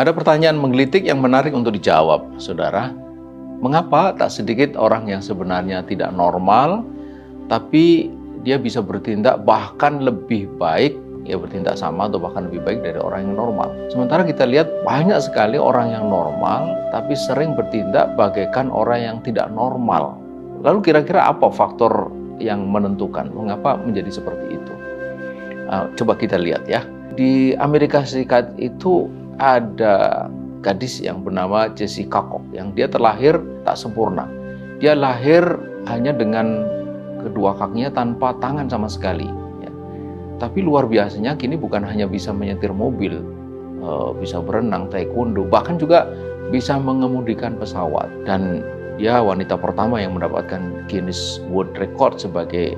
Ada pertanyaan menggelitik yang menarik untuk dijawab, saudara. Mengapa tak sedikit orang yang sebenarnya tidak normal, tapi dia bisa bertindak bahkan lebih baik, ya bertindak sama atau bahkan lebih baik dari orang yang normal. Sementara kita lihat banyak sekali orang yang normal, tapi sering bertindak bagaikan orang yang tidak normal. Lalu kira-kira apa faktor yang menentukan mengapa menjadi seperti itu? Coba kita lihat ya. Di Amerika Serikat itu ada gadis yang bernama Jessica Cox yang dia terlahir tak sempurna. Dia lahir hanya dengan kedua kakinya tanpa tangan sama sekali. Ya. Tapi luar biasanya kini bukan hanya bisa menyetir mobil, bisa berenang, taekwondo, bahkan juga bisa mengemudikan pesawat. Dan dia wanita pertama yang mendapatkan Guinness World Record sebagai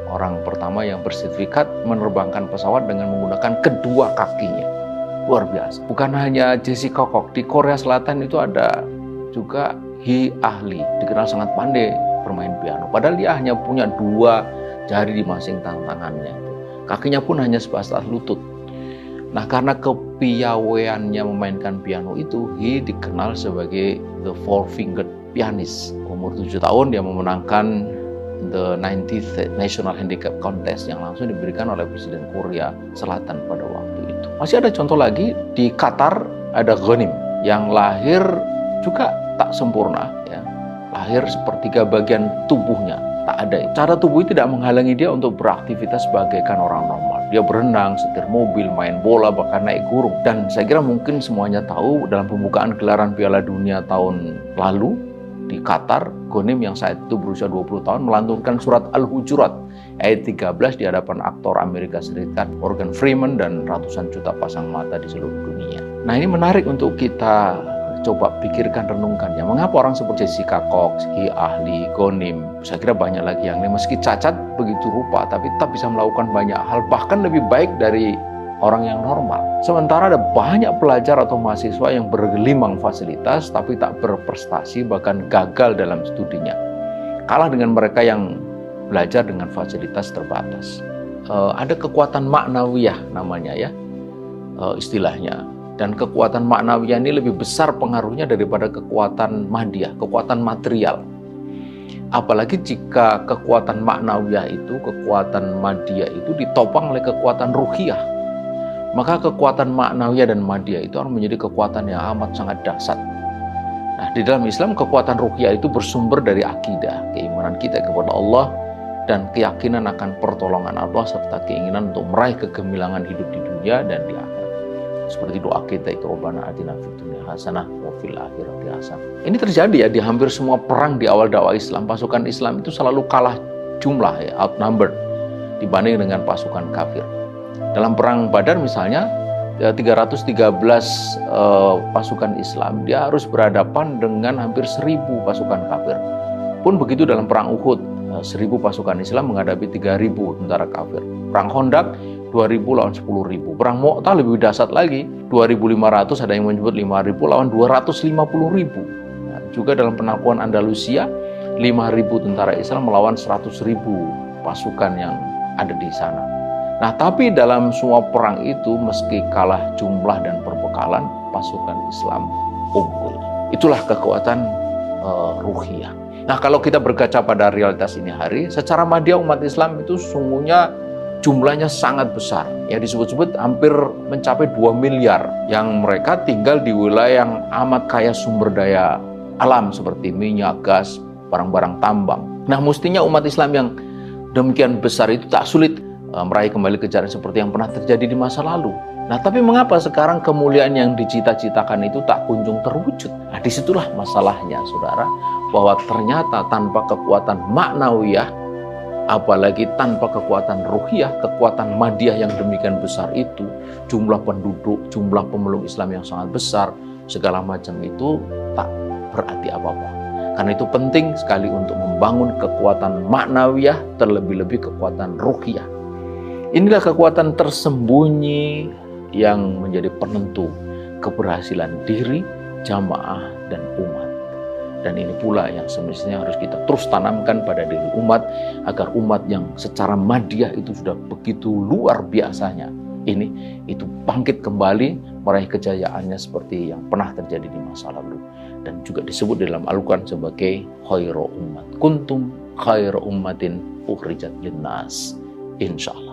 orang pertama yang bersertifikat menerbangkan pesawat dengan menggunakan kedua kakinya. Luar biasa. Bukan hanya Jessica Cox, di Korea Selatan itu ada juga Hee Ah-lee, dikenal sangat pandai bermain piano. Padahal dia hanya punya 2 jari di masing tangannya. Kakinya pun hanya sebatas lutut. Nah, karena kepiawaiannya memainkan piano itu, Hee dikenal sebagai the four-fingered pianist. Umur 7 tahun dia memenangkan the 90th National Handicap Contest yang langsung diberikan oleh Presiden Korea Selatan pada waktu itu. Masih ada contoh lagi, di Qatar ada Ghanim yang lahir juga tak sempurna, ya. Lahir sepertiga bagian tubuhnya tak ada. Cara tubuh tidak menghalangi dia untuk beraktivitas bagaikan orang normal. Dia berenang, setir mobil, main bola, bahkan naik gunung. Dan saya kira mungkin semuanya tahu dalam pembukaan gelaran Piala Dunia tahun lalu di Qatar, Ghanim yang saat itu berusia 20 tahun melantunkan surat Al-Hujurat ayat 13 di hadapan aktor Amerika Serikat Morgan Freeman dan ratusan juta pasang mata di seluruh dunia. Nah, ini menarik untuk kita coba pikirkan, renungkan ya. Mengapa orang seperti Jessica Cox, Hee Ah-lee, Ghanim, saya kira banyak lagi yang lain, meski cacat begitu rupa tapi tetap bisa melakukan banyak hal, bahkan lebih baik dari orang yang normal. Sementara ada banyak pelajar atau mahasiswa yang bergelimang fasilitas tapi tak berprestasi, bahkan gagal dalam studinya. Kalah dengan mereka yang belajar dengan fasilitas terbatas. Ada kekuatan maknawiyah namanya ya, istilahnya. Dan kekuatan maknawiyah ini lebih besar pengaruhnya daripada kekuatan madiyah, kekuatan material. Apalagi jika kekuatan maknawiyah itu, kekuatan madiyah itu ditopang oleh kekuatan ruhiyah. Maka kekuatan maknawiyah dan madiyah itu akan menjadi kekuatan yang amat sangat dahsyat. Nah, di dalam Islam kekuatan ruhiyah itu bersumber dari akidah, keimanan kita kepada Allah dan keyakinan akan pertolongan Allah serta keinginan untuk meraih kegemilangan hidup di dunia dan di akhirat. Seperti doa kita itu, Rabbana atina fid dunya hasanah wa fil akhirati hasanah. Ini terjadi ya di hampir semua perang di awal dakwah Islam. Pasukan Islam itu selalu kalah jumlah, ya, outnumbered dibanding dengan pasukan kafir. Dalam perang Badar misalnya 313 pasukan Islam, dia harus berhadapan dengan hampir 1000 pasukan kafir. Pun begitu dalam perang Uhud, 1000 pasukan Islam menghadapi 3000 tentara kafir. Perang Khandaq 2000 lawan 10.000. Perang Mu'tah lebih dahsyat lagi, 2500, ada yang menyebut 5000 lawan 250.000. Nah, juga dalam penaklukan Andalusia 5000 tentara Islam melawan 100.000 pasukan yang ada di sana. Nah, tapi dalam semua perang itu, meski kalah jumlah dan perbekalan, pasukan Islam unggul. Itulah kekuatan ruhiyah. Nah, kalau kita berkaca pada realitas ini hari, secara madya umat Islam itu sungguhnya jumlahnya sangat besar. Ya, disebut-sebut hampir mencapai 2 miliar yang mereka tinggal di wilayah yang amat kaya sumber daya alam seperti minyak, gas, barang-barang tambang. Nah, mestinya umat Islam yang demikian besar itu tak sulit meraih kembali kejaran seperti yang pernah terjadi di masa lalu. Nah, tapi mengapa sekarang kemuliaan yang dicita-citakan itu tak kunjung terwujud? Nah, disitulah masalahnya, saudara, bahwa ternyata tanpa kekuatan maknawiyah, apalagi tanpa kekuatan ruhiyah, kekuatan madiyah yang demikian besar itu, jumlah penduduk, jumlah pemeluk Islam yang sangat besar, segala macam itu tak berarti apa-apa. Karena itu penting sekali untuk membangun kekuatan maknawiyah, terlebih-lebih kekuatan ruhiyah. Inilah kekuatan tersembunyi yang menjadi penentu keberhasilan diri, jamaah, dan umat. Dan ini pula yang semestinya harus kita terus tanamkan pada diri umat, agar umat yang secara madiyah itu sudah begitu luar biasanya, ini, itu bangkit kembali meraih kejayaannya seperti yang pernah terjadi di masa lalu. Dan juga disebut dalam Al-Quran sebagai khairu ummat. Kuntum khairu ummatin ukhrijat linnas. Insya Allah.